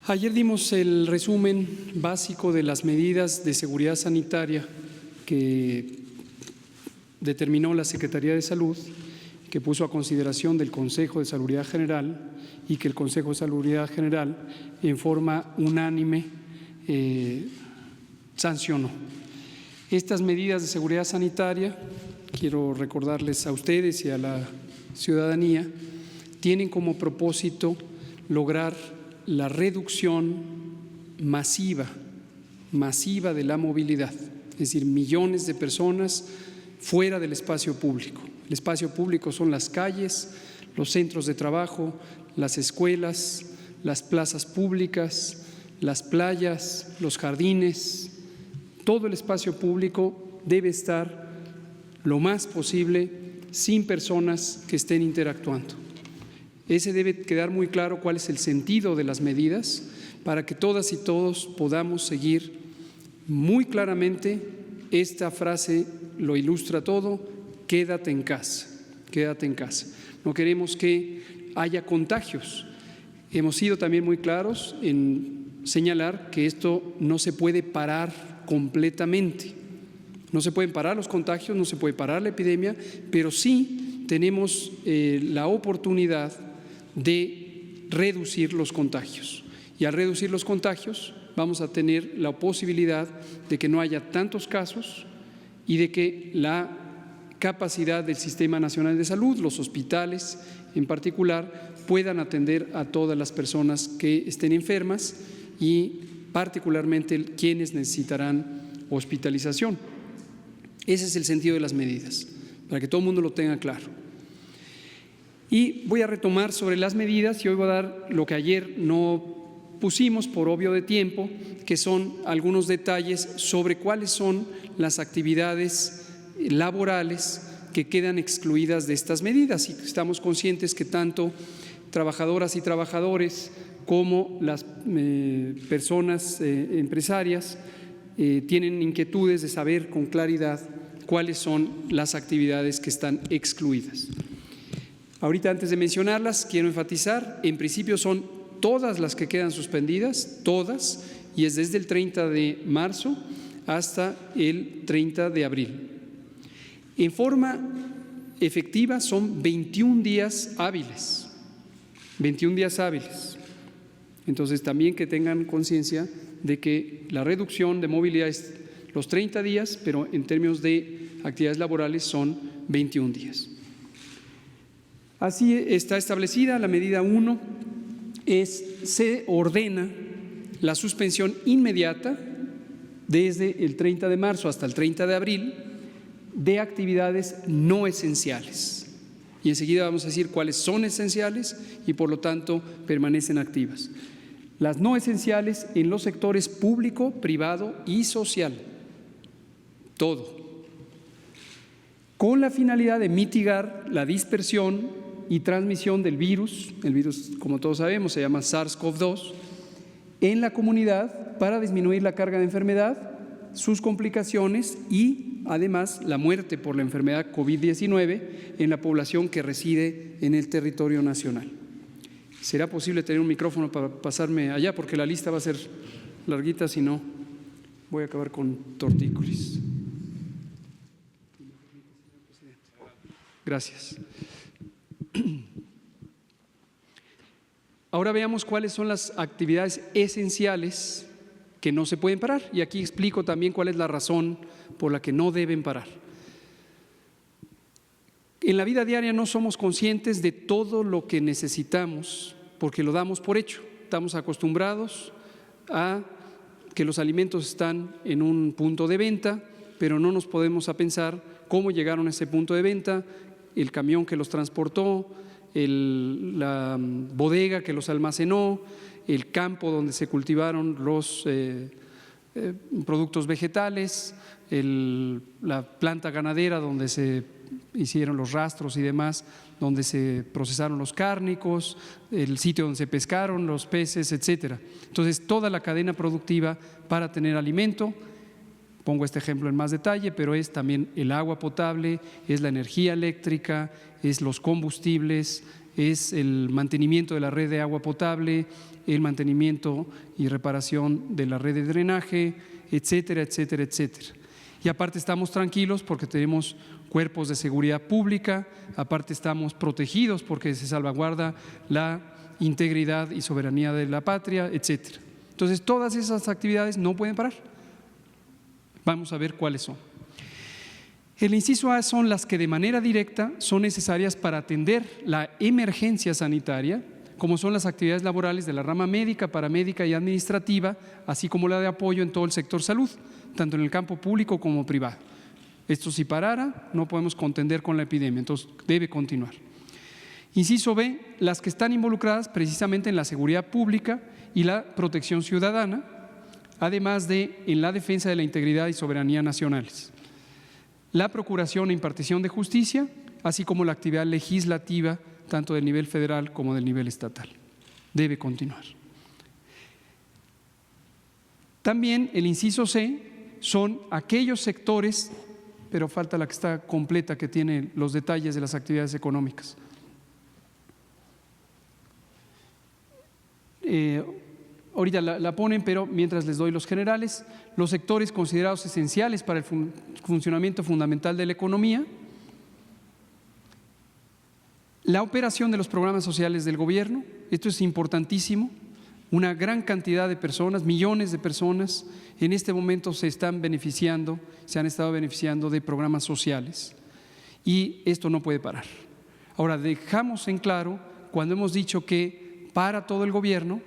Ayer dimos el resumen básico de las medidas de seguridad sanitaria que determinó la Secretaría de Salud, que puso a consideración del Consejo de Salubridad General y que el Consejo de Salubridad General en forma unánime sancionó. Estas medidas de seguridad sanitaria, quiero recordarles a ustedes y a la ciudadanía, tienen como propósito lograr la reducción masiva de la movilidad, es decir, millones de personas fuera del espacio público. El espacio público son las calles, los centros de trabajo, las escuelas, las plazas públicas, las playas, los jardines. Todo el espacio público debe estar lo más posible sin personas que estén interactuando. Ese debe quedar muy claro cuál es el sentido de las medidas para que todas y todos podamos seguir muy claramente. Esta frase lo ilustra todo: quédate en casa, quédate en casa. No queremos que haya contagios. Hemos sido también muy claros en señalar que esto no se puede parar completamente. No se pueden parar los contagios, no se puede parar la epidemia, pero sí tenemos la oportunidad de reducir los contagios. Y al reducir los contagios vamos a tener la posibilidad de que no haya tantos casos y de que la capacidad del Sistema Nacional de Salud, los hospitales en particular, puedan atender a todas las personas que estén enfermas y particularmente quienes necesitarán hospitalización. Ese es el sentido de las medidas, para que todo el mundo lo tenga claro. Y voy a retomar sobre las medidas y hoy voy a dar lo que ayer no pusimos por obvio de tiempo, que son algunos detalles sobre cuáles son las actividades laborales que quedan excluidas de estas medidas. Y estamos conscientes que tanto trabajadoras y trabajadores como las personas empresarias tienen inquietudes de saber con claridad cuáles son las actividades que están excluidas. Ahorita, antes de mencionarlas, quiero enfatizar, en principio son todas las que quedan suspendidas, todas, y es desde el 30 de marzo hasta el 30 de abril. En forma efectiva son 21 días hábiles, 21 días hábiles. Entonces, también que tengan conciencia de que la reducción de movilidad es los 30 días, pero en términos de actividades laborales son 21 días. Así está establecida la medida 1, se ordena la suspensión inmediata desde el 30 de marzo hasta el 30 de abril de actividades no esenciales. Y enseguida vamos a decir cuáles son esenciales y por lo tanto permanecen activas. Las no esenciales en los sectores público, privado y social. Todo. Con la finalidad de mitigar la dispersión y transmisión del virus, el virus, como todos sabemos, se llama SARS-CoV-2, en la comunidad para disminuir la carga de enfermedad, sus complicaciones y, además, la muerte por la enfermedad COVID-19 en la población que reside en el territorio nacional. ¿Será posible tener un micrófono para pasarme allá? Porque la lista va a ser larguita, si no, voy a acabar con tortícolis. Gracias. Ahora veamos cuáles son las actividades esenciales que no se pueden parar, y aquí explico también cuál es la razón por la que no deben parar. En la vida diaria no somos conscientes de todo lo que necesitamos porque lo damos por hecho. Estamos acostumbrados a que los alimentos están en un punto de venta, pero no nos podemos a pensar cómo llegaron a ese punto de venta, el camión que los transportó, la bodega que los almacenó, el campo donde se cultivaron los productos vegetales, la planta ganadera donde se hicieron los rastros y demás, donde se procesaron los cárnicos, el sitio donde se pescaron los peces, etcétera. Entonces, toda la cadena productiva para tener alimento. Pongo este ejemplo en más detalle, pero es también el agua potable, es la energía eléctrica, es los combustibles, es el mantenimiento de la red de agua potable, el mantenimiento y reparación de la red de drenaje, etcétera, etcétera, etcétera. Y aparte estamos tranquilos porque tenemos cuerpos de seguridad pública, aparte estamos protegidos porque se salvaguarda la integridad y soberanía de la patria, etcétera. Entonces, todas esas actividades no pueden parar. Vamos a ver cuáles son. El inciso A son las que de manera directa son necesarias para atender la emergencia sanitaria, como son las actividades laborales de la rama médica, paramédica y administrativa, así como la de apoyo en todo el sector salud, tanto en el campo público como privado. Esto si parara, no podemos contender con la epidemia, entonces debe continuar. Inciso B, las que están involucradas precisamente en la seguridad pública y la protección ciudadana, además de en la defensa de la integridad y soberanía nacionales. La procuración e impartición de justicia, así como la actividad legislativa, tanto del nivel federal como del nivel estatal. Debe continuar. También el inciso C son aquellos sectores, pero falta la que está completa, que tiene los detalles de las actividades económicas. Ahorita la ponen, pero mientras les doy los generales, los sectores considerados esenciales para el funcionamiento fundamental de la economía, la operación de los programas sociales del gobierno, esto es importantísimo, una gran cantidad de personas, millones de personas, en este momento se están beneficiando, se han estado beneficiando de programas sociales y esto no puede parar. Ahora, dejamos en claro cuando hemos dicho que para todo el gobierno,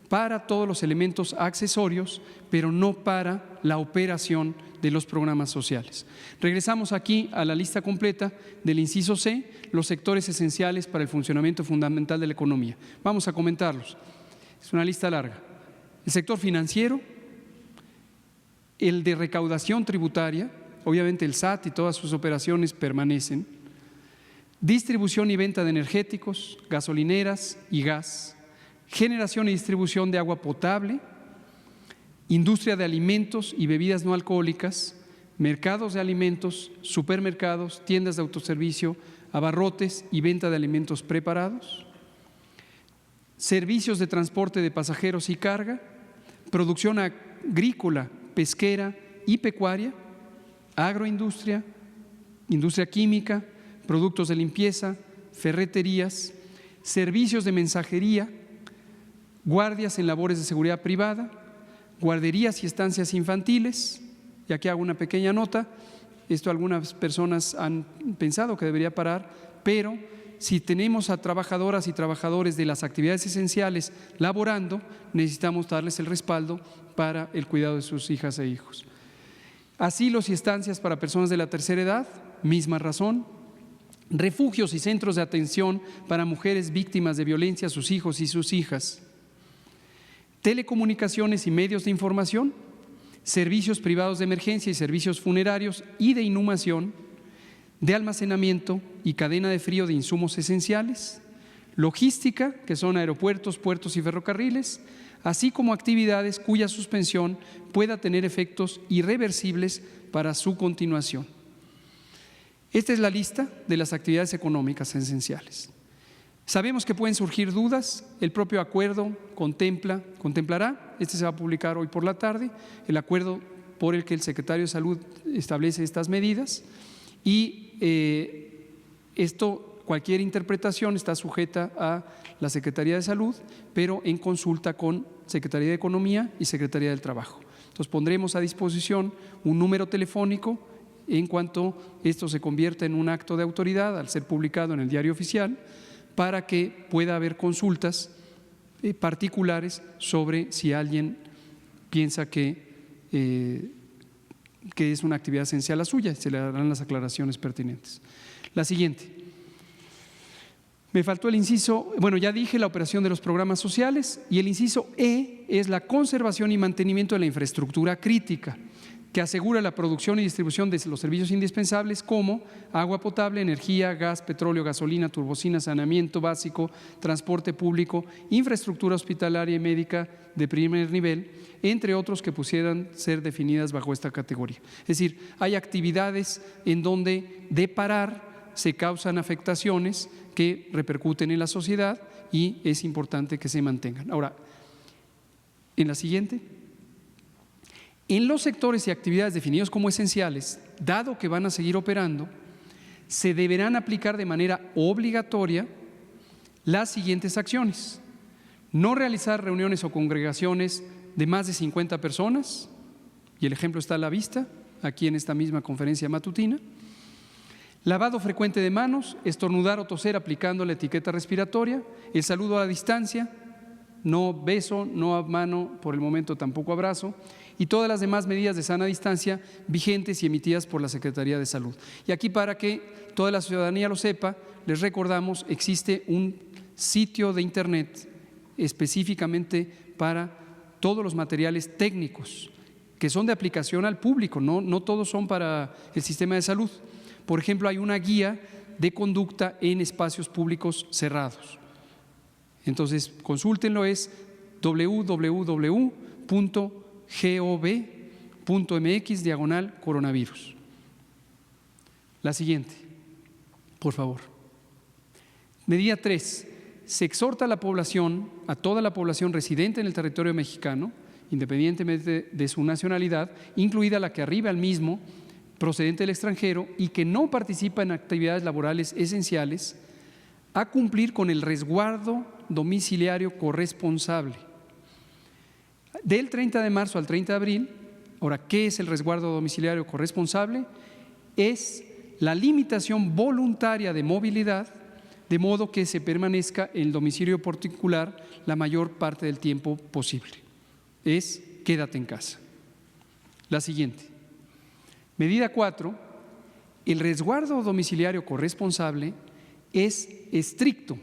para todos los elementos accesorios, pero no para la operación de los programas sociales. Regresamos aquí a la lista completa del inciso C, los sectores esenciales para el funcionamiento fundamental de la economía. Vamos a comentarlos. Es una lista larga. El sector financiero, el de recaudación tributaria, obviamente el SAT y todas sus operaciones permanecen, distribución y venta de energéticos, gasolineras y gas, generación y distribución de agua potable, industria de alimentos y bebidas no alcohólicas, mercados de alimentos, supermercados, tiendas de autoservicio, abarrotes y venta de alimentos preparados, servicios de transporte de pasajeros y carga, producción agrícola, pesquera y pecuaria, agroindustria, industria química, productos de limpieza, ferreterías, servicios de mensajería, guardias en labores de seguridad privada, guarderías y estancias infantiles. Y aquí hago una pequeña nota, esto algunas personas han pensado que debería parar, pero si tenemos a trabajadoras y trabajadores de las actividades esenciales laborando, necesitamos darles el respaldo para el cuidado de sus hijas e hijos. Asilos y estancias para personas de la tercera edad, misma razón. Refugios y centros de atención para mujeres víctimas de violencia, sus hijos y sus hijas. Telecomunicaciones y medios de información, servicios privados de emergencia y servicios funerarios y de inhumación, de almacenamiento y cadena de frío de insumos esenciales, logística, que son aeropuertos, puertos y ferrocarriles, así como actividades cuya suspensión pueda tener efectos irreversibles para su continuación. Esta es la lista de las actividades económicas esenciales. Sabemos que pueden surgir dudas, el propio acuerdo contemplará, este se va a publicar hoy por la tarde, el acuerdo por el que el secretario de Salud establece estas medidas y cualquier interpretación está sujeta a la Secretaría de Salud, pero en consulta con Secretaría de Economía y Secretaría del Trabajo. Entonces pondremos a disposición un número telefónico en cuanto esto se convierta en un acto de autoridad al ser publicado en el Diario Oficial, para que pueda haber consultas particulares sobre si alguien piensa que es una actividad esencial la suya, se le darán las aclaraciones pertinentes. La siguiente. Me faltó el inciso, bueno, ya dije la operación de los programas sociales, y el inciso E es la conservación y mantenimiento de la infraestructura crítica, que asegura la producción y distribución de los servicios indispensables como agua potable, energía, gas, petróleo, gasolina, turbocina, saneamiento básico, transporte público, infraestructura hospitalaria y médica de primer nivel, entre otros que pudieran ser definidas bajo esta categoría. Es decir, hay actividades en donde de parar se causan afectaciones que repercuten en la sociedad y es importante que se mantengan. Ahora, en la siguiente. En los sectores y actividades definidos como esenciales, dado que van a seguir operando, se deberán aplicar de manera obligatoria las siguientes acciones: no realizar reuniones o congregaciones de más de 50 personas, y el ejemplo está a la vista, aquí en esta misma conferencia matutina; lavado frecuente de manos, estornudar o toser aplicando la etiqueta respiratoria, el saludo a la distancia, no beso, no a mano, por el momento tampoco abrazo, y todas las demás medidas de sana distancia vigentes y emitidas por la Secretaría de Salud. Y aquí, para que toda la ciudadanía lo sepa, les recordamos, existe un sitio de internet específicamente para todos los materiales técnicos que son de aplicación al público, no todos son para el sistema de salud. Por ejemplo, hay una guía de conducta en espacios públicos cerrados. Entonces, consúltenlo, es www.gov.mx/coronavirus. La siguiente, por favor. Medida 3. Se exhorta a la población, a toda la población residente en el territorio mexicano, independientemente de su nacionalidad, incluida la que arribe al mismo, procedente del extranjero y que no participa en actividades laborales esenciales, a cumplir con el resguardo domiciliario corresponsable. Del 30 de marzo al 30 de abril, ahora, ¿qué es el resguardo domiciliario corresponsable? Es la limitación voluntaria de movilidad, de modo que se permanezca en el domicilio particular la mayor parte del tiempo posible. Es quédate en casa. La siguiente. Medida 4. El resguardo domiciliario corresponsable es estricto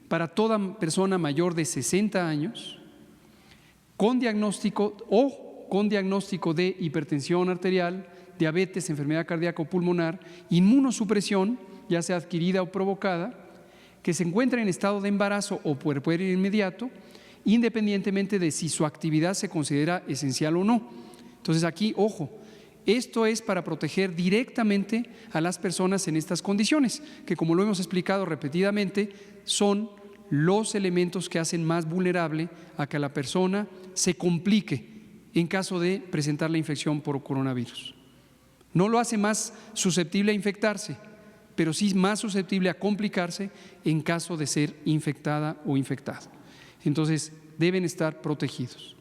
para toda persona mayor de 60 años con diagnóstico de hipertensión arterial, diabetes, enfermedad cardíaca o pulmonar, inmunosupresión, ya sea adquirida o provocada, que se encuentra en estado de embarazo o puerperio inmediato, independientemente de si su actividad se considera esencial o no. Entonces aquí, ojo, esto es para proteger directamente a las personas en estas condiciones, que, como lo hemos explicado repetidamente, son los elementos que hacen más vulnerable a que la persona se complique en caso de presentar la infección por coronavirus. No lo hace más susceptible a infectarse, pero sí más susceptible a complicarse en caso de ser infectada o infectado. Entonces, deben estar protegidos.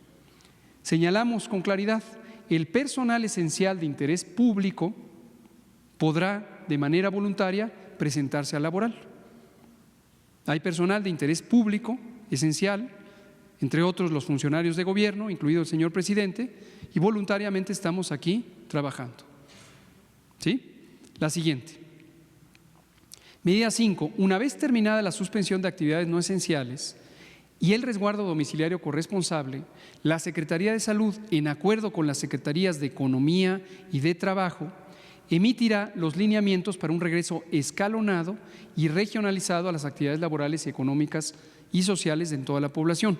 Señalamos con claridad: el personal esencial de interés público podrá de manera voluntaria presentarse al laboral. Hay personal de interés público esencial, entre otros los funcionarios de gobierno, incluido el señor presidente, y voluntariamente estamos aquí trabajando. ¿Sí? La siguiente. Medida 5. Una vez terminada la suspensión de actividades no esenciales y el resguardo domiciliario corresponsable, la Secretaría de Salud, en acuerdo con las Secretarías de Economía y de Trabajo, emitirá los lineamientos para un regreso escalonado y regionalizado a las actividades laborales, económicas y sociales en toda la población.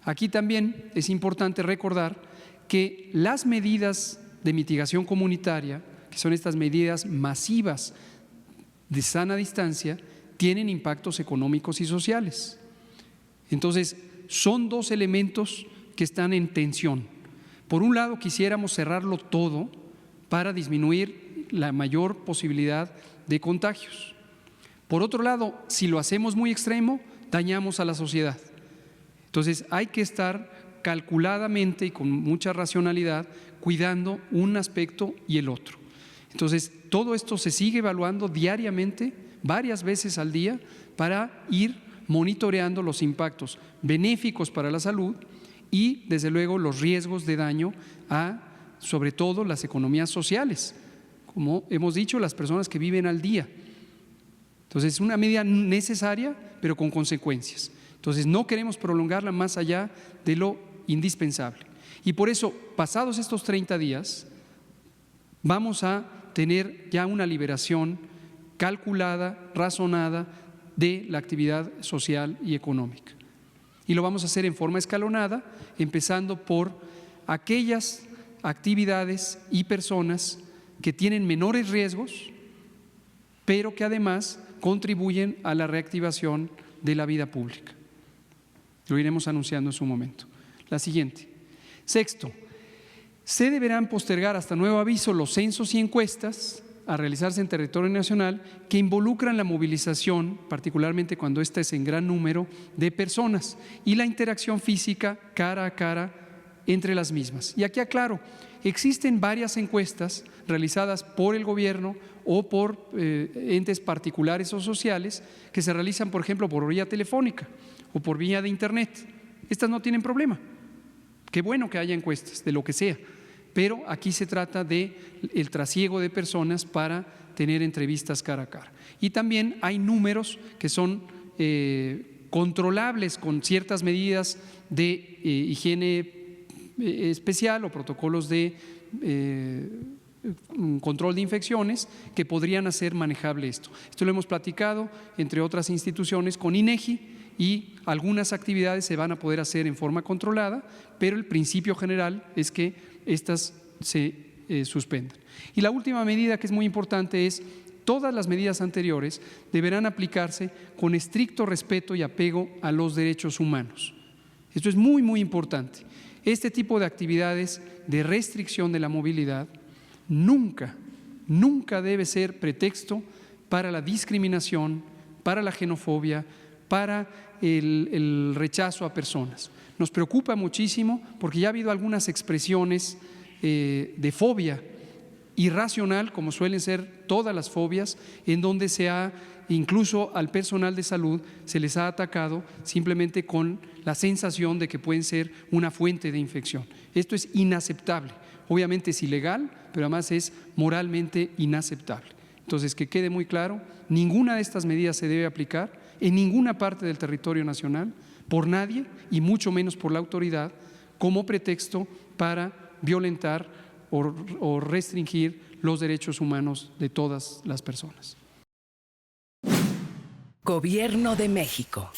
Aquí también es importante recordar que las medidas de mitigación comunitaria, que son estas medidas masivas de sana distancia, tienen impactos económicos y sociales. Entonces, son dos elementos que están en tensión. Por un lado, quisiéramos cerrarlo todo para disminuir la mayor posibilidad de contagios. Por otro lado, si lo hacemos muy extremo, dañamos a la sociedad. Entonces, hay que estar calculadamente y con mucha racionalidad cuidando un aspecto y el otro. Entonces, todo esto se sigue evaluando diariamente, varias veces al día, para ir monitoreando los impactos benéficos para la salud y, desde luego, los riesgos de daño a, sobre todo, las economías sociales, como hemos dicho, las personas que viven al día. Entonces, es una medida necesaria, pero con consecuencias. Entonces, no queremos prolongarla más allá de lo indispensable. Y por eso, pasados estos 30 días, vamos a tener ya una liberación calculada, razonada de la actividad social y económica. Y lo vamos a hacer en forma escalonada, empezando por aquellas actividades y personas que tienen menores riesgos pero que además contribuyen a la reactivación de la vida pública. Lo iremos anunciando en su momento. La siguiente. Sexto, se deberán postergar hasta nuevo aviso los censos y encuestas a realizarse en territorio nacional que involucran la movilización, particularmente cuando ésta es en gran número de personas, y la interacción física cara a cara entre las mismas. Y aquí aclaro, existen varias encuestas realizadas por el gobierno o por entes particulares o sociales que se realizan, por ejemplo, por vía telefónica o por vía de internet. Estas no tienen problema. Qué bueno que haya encuestas, de lo que sea, pero aquí se trata de el trasiego de personas para tener entrevistas cara a cara. Y también hay números que son controlables con ciertas medidas de higiene especial o protocolos de control de infecciones que podrían hacer manejable esto. Esto lo hemos platicado, entre otras instituciones, con INEGI, y algunas actividades se van a poder hacer en forma controlada, pero el principio general es que estas se suspendan. Y la última medida, que es muy importante, es todas las medidas anteriores deberán aplicarse con estricto respeto y apego a los derechos humanos. Esto es muy, muy importante. Este tipo de actividades de restricción de la movilidad nunca debe ser pretexto para la discriminación, para la xenofobia, para el rechazo a personas. Nos preocupa muchísimo porque ya ha habido algunas expresiones de fobia irracional, como suelen ser todas las fobias, en donde incluso al personal de salud se les ha atacado simplemente con la sensación de que pueden ser una fuente de infección. Esto es inaceptable. Obviamente es ilegal, pero además es moralmente inaceptable. Entonces, que quede muy claro, ninguna de estas medidas se debe aplicar en ninguna parte del territorio nacional por nadie, y mucho menos por la autoridad, como pretexto para violentar o restringir los derechos humanos de todas las personas. Gobierno de México.